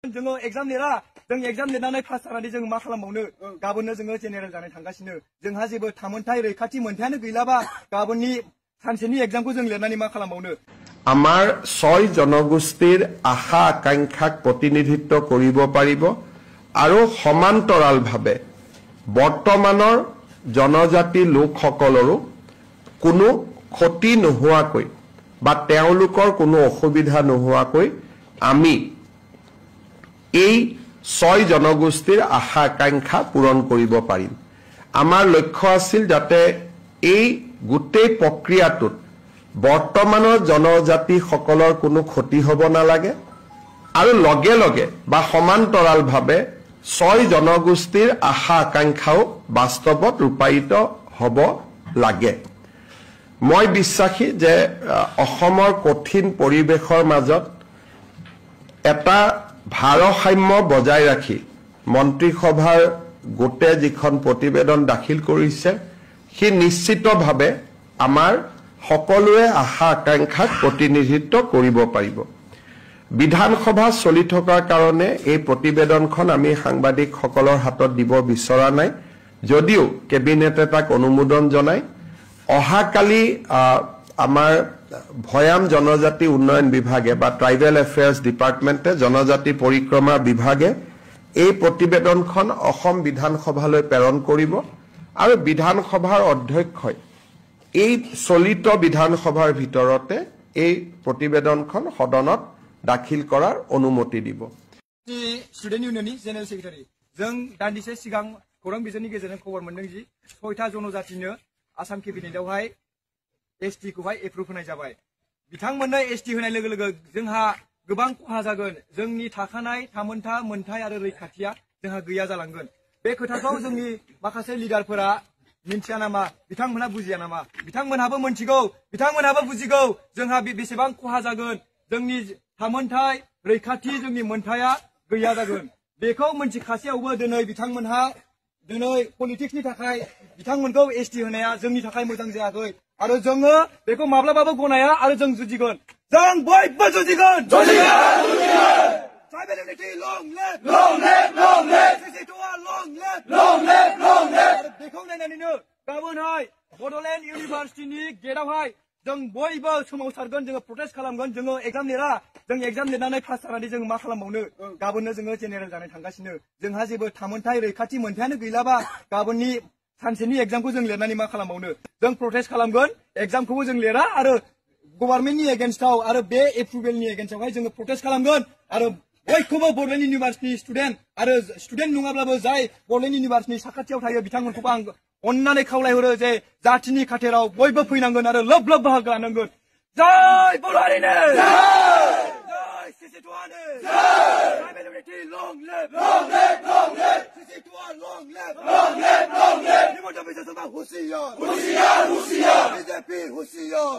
जोङो exam lira जों exam लिरनानै पास जानानै जों मा खालामबावनो गाबोननो जोङो जेनेरेल जानो थांगासिनो जोंहा जेबो थामोनथाय रैखाथि मोनथायानो गैलाबा गाबोननि सानसेनि एग्जामखौ जों लिरनानै मा खालामबावनो আমাৰ 6 জনগোষ্ঠীৰ আশা আকাংক্ষাক প্ৰতিনিধিত্ব কৰিব পাৰিব আৰু সমান্তৰালভাৱে বৰ্তমানৰ জনজাতি লোকসকলৰো কোনো ক্ষতি নোহোৱাকৈ বা তেওঁলোকৰ কোনো অসুবিধা নোহোৱাকৈ আমি এই 6 জনগোষ্ঠীৰ আশা আকাংক্ষা পূৰণ কৰিব পাৰিম আমাৰ লক্ষ্য আছিল যাতে এই গোটেই প্ৰক্ৰিয়াটোত বৰ্তমানৰ জনজাতি সকলৰ কোনো ক্ষতি হ'ব নালাগে আৰু লগে লগে বা সমান্তৰালভাৱে 6 জনগোষ্ঠীৰ আশা আকাংক্ষাও বাস্তৱত ৰূপায়িত হ'ব লাগে মই বিশ্বাসী যে অসমৰ কঠিন পৰিবেশৰ মাজত এটা ভাৰসাম্য বজাই ৰাখি মন্ত্ৰীসভাৰ গোটে যিখন প্ৰতিবেদন দাখিল কৰিছে সি নিশ্চিতভাৱে আমাৰ সকলোৱে আশা আকাংক্ষাক প্ৰতিনিধিত্ব কৰিব পাৰিব বিধানসভা চলি থকাৰ কাৰণে এই প্ৰতিবেদনখন আমি সাংবাদিকসকলৰ হাতত দিব বিচৰা নাই যদিও কেবিনেটে তাক অনুমোদন জনায় অহাকালি আমাৰ ভয়াম জনজাতি উন্নয়ন বিভাগে বা ট্ৰাইবেল এফেয়াৰ্স ডিপাৰ্টমেণ্টে জনজাতি পৰিক্ৰমা বিভাগে এই প্ৰতিবেদনখন অসম বিধানসভালৈ প্ৰেৰণ কৰিব আৰু বিধানসভাৰ অধ্যক্ষই এই চলিত বিধানসভাৰ ভিতৰতে এই প্ৰতিবেদনখন সদনত দাখিল কৰাৰ অনুমতি দিব स्टुडेन्ट इउनियननि जेनेरेल सेक्रेटारि जों दान्दिसे सिगां खौरां बिजोंनि गेजेरजों खबर मोनदों जि 6टा जनजातिनो आसाम केबिनेटआवहाय एसटी खौहाय एप्रुभ होनाय जाबाय बिथांमोननो एसटी होनाय लोगो लोगो जोंहा गोबां खहा जागोन जोंनि थाखानाय थामोनथा मोनथाय आरो रैखाथिया जोंहा गैया जालांगोन बे खोथाखौ जोंनि माखासे लिडारफोरा मिन्थिया नामा बिथांमोनहा बुजिया नामा बिथांमोनहाबो मोनथिगौ बिथांमोनहाबो बुजिगौ जोंहा बेसेबां खहा जागोन जोंनि थामोनथाय रैखाथि जोंनि मोनथाया गैया जागोन बेखौ मोनथिखासेयावबो दिनै बिथांमोनहा दिनै पलिटिक्सनि थाखाय बिथांमोनखौ एसटी होनाया जोंनि थाखाय मोजां जायाखै आरो जोङो बेखौ माब्लाबाबो गनाया आरो जों जुजिगोन जों बयबो जुजिगोन ट्राइबेल इउनिटि लं लिभ सिसिटुआ लं लिभ बेखौ नायनानैनो गाबोनहाय बड'लेण्ड इउनिभार्सिटिनि गेटआवहाय जों बयबो सोमावसारगोन जोङो प्रटेस्ट खालामगोन जोङो एग्जाम लिरा जों एग्जाम लिरनानै पास जानानै जों मा खालामबावनो गाबोननो जोङो जेनेरेल जानो थांगासिनो जोंहा जेबो थामोनथाय रैखाथि मोनथायानो गैलाबा गाबोननि सानसेनि एग्जामखौ जों लिरनानै मा खालामबावनो जों प्रटेस्ट खालामगोन एग्जामखौबो जों लिरा आरो गभर्नमेन्टनि एगेन्स्टआव आरो बे एप्रुभेलनि एगेन्स्टआवहाय जोङो प्रटेस्ट खालामगोन आरो बयखौबो बड'लेण्ड इउनिभार्सिटिनि स्टुडेन्ट आरो स्टुडेन्ट नङाब्लाबो जाय बड'लेण्ड इउनिभार्सिटिनि साखाथियाव थायो बिथांमोनखौबो आं अन्नानै खावलायहरो जे जातिनि खाथेराव बयबो फैनांगोन आरो लोब लोब बाहागो लानांगोन जय बर' हारिनो जय सिसिटुआनो ट्राइबेल इउनिटि लं लिभ सिसिटुआ लं लिभ हिमन्त बिश्व शर्मा होशियार बीजेपी होशियार